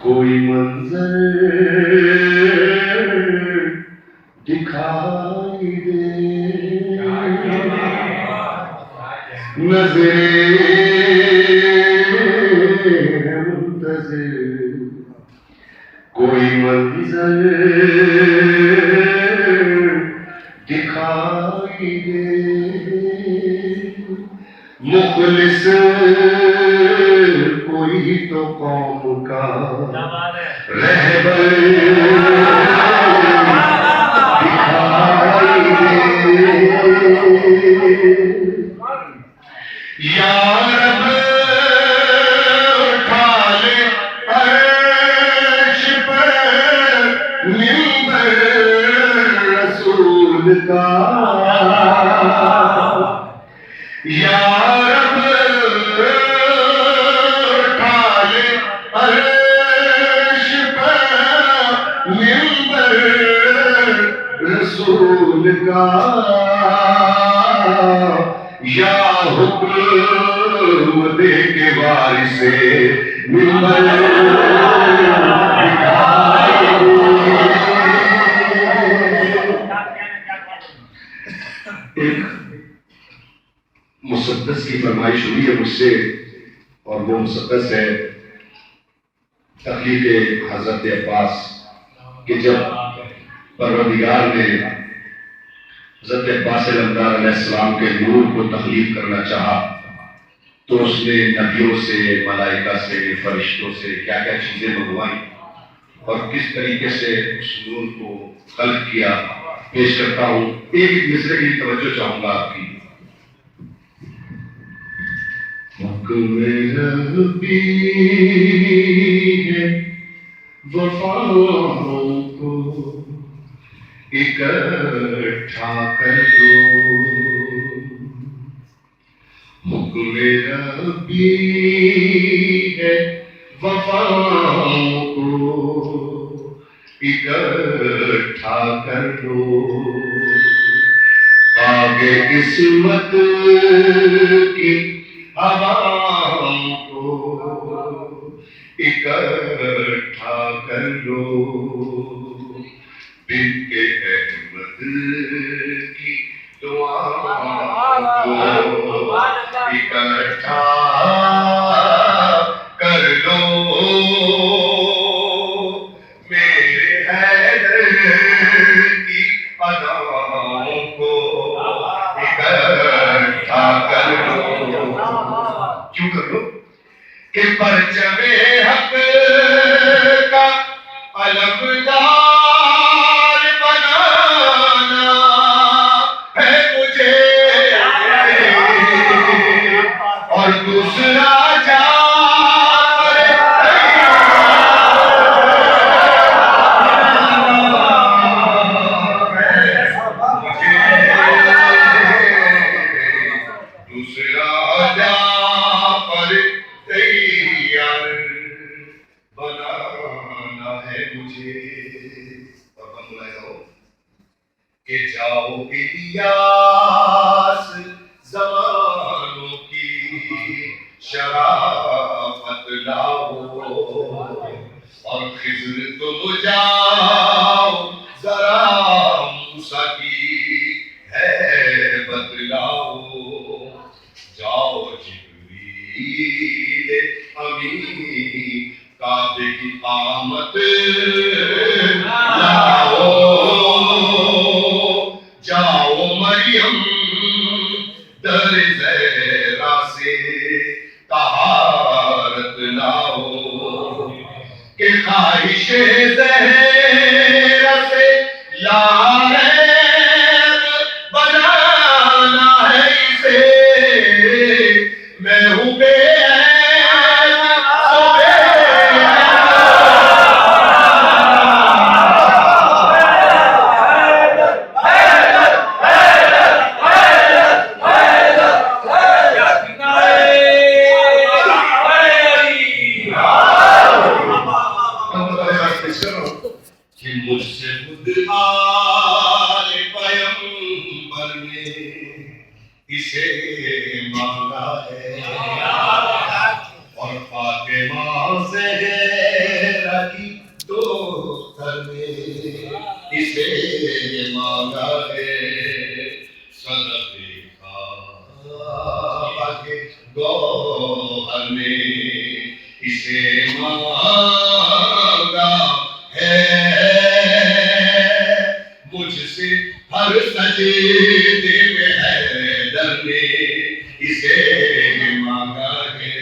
کوئی منظر دکھائی دے نظریں منتظر کوئی منظر دکھائی دے مخلص کوئی تو قوم کا رہبر دکھائی دے یا رب اٹھا لے عرش پر منبر رسول کا یا رب اٹھا لے عرش پر منبر رسول کا یا حکم دے کے وارث منبر دکھائی دے۔ ایک مسدس کی فرمائش ہوئی ہے مجھ سے اور وہ مسدس ہے تخلیق حضرت عباس کہ جب پروردگار نے حضرت عباس علمدار علیہ السلام کے نور کو تخلیق کرنا چاہا تو اس نے نبیوں سے ملائکہ سے فرشتوں سے کیا کیا چیزیں منگوائیں اور کس طریقے سے اس نور کو خلق کیا پیش کرتا ہوں۔ ایک مصرے کی توجہ چاہوں گا آپ کی۔ حکم ربی ہے وفاؤں کو اکٹھا کر دو، حکم ربی ہے وفاؤں کو اکٹھا کر دو، آگے قسمت کی ہواؤں کو اکٹھا کر لو، بنت احمد کی دعاؤں کو اکٹھا کر لو، میرے حیدر کی اداؤں کو اکٹھا کر لو۔ کیوں کر لو؟ کہ پرچم حق کا علمدار بنانا ہے مجھے اور دوسرا کہ جاؤ الیاس زمانوں کی شرافت لاؤ اور خضر تم جاؤ ذرا موسیٰ کی ہیبت لاؤ، جاؤ جبریل امین کعبے کی قامت لاؤ، جاؤ مریم در زہرا سے طہارت لاؤ، کہ خواہش زہرا سے لاریب بنانا ہے اسے، میں ہوں بے اسے مانگا ہے اور فاطمہ زہرا اسے مانگا ہے مجھ سے ہر سجدے میں حیدر نے اسے مانگا ہے.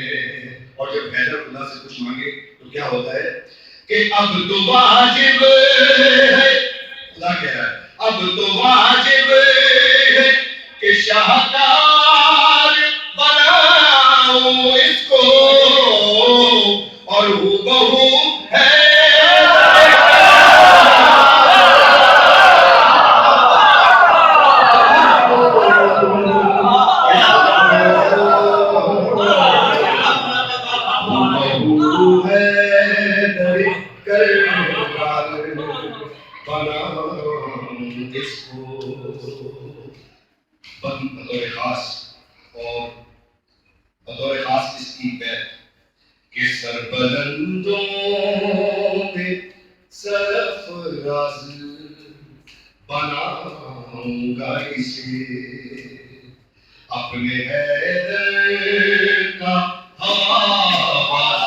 اور جب حیدر اللہ سے کچھ مانگے تو کیا ہوتا ہے کہ اب تو واجب ہے، اللہ کہہ رہا ہے اب تو واجب ہے کہ شاہکار بناؤں اس کو، اور ہو بہو ہے بطور خاص اور بطور خاص اس کی بیعت کہ سربلندوں پہ سرفراز بناؤں گا اسے، اپنے حیدر کا آواز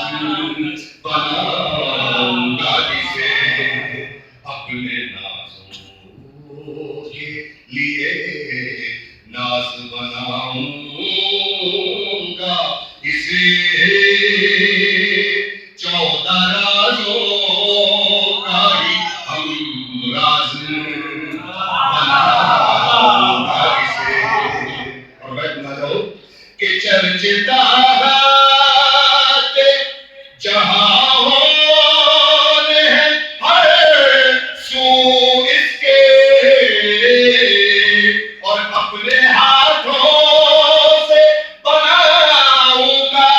بناؤں گا اسے، اپنے نازوں کے لیے ناز بناؤں گا اسے، 14 رازوں کا ہی ہم راز بناؤں گا اسے. اور میں بنا جاؤ کہ چرچے دارات جہاں ہونے ہیں ہر سو اس کے، اور اپنے ہاتھوں سے بناؤں گا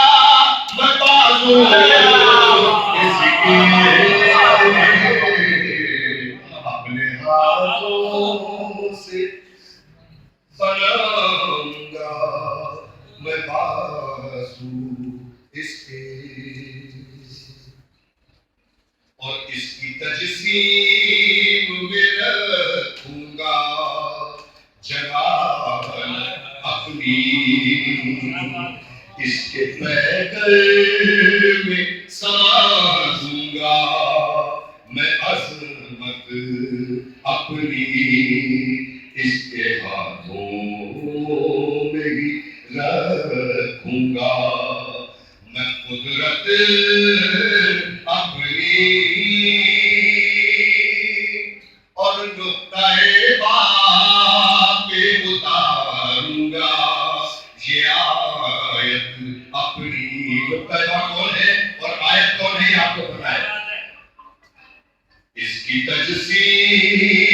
میں بازو اس کے، اپنے ہاتھوں سے بناؤں گا میں بازو اس کے، اور اس کی تجسیم میں رکھوں گا جگہ اپنی، اس کے پیکر میں سما دوں گا میں عظمت اپنی، اس کے ہاتھوں میں ہی رکھوں گا میں قدرت اپنی، اور نقطۂ باب پہ اتاروں گا یہ آیت اپنی. نقطۂ باب کون ہے اور آیت کون ہے آپ کو پتہ ہے. اس کی تجسیم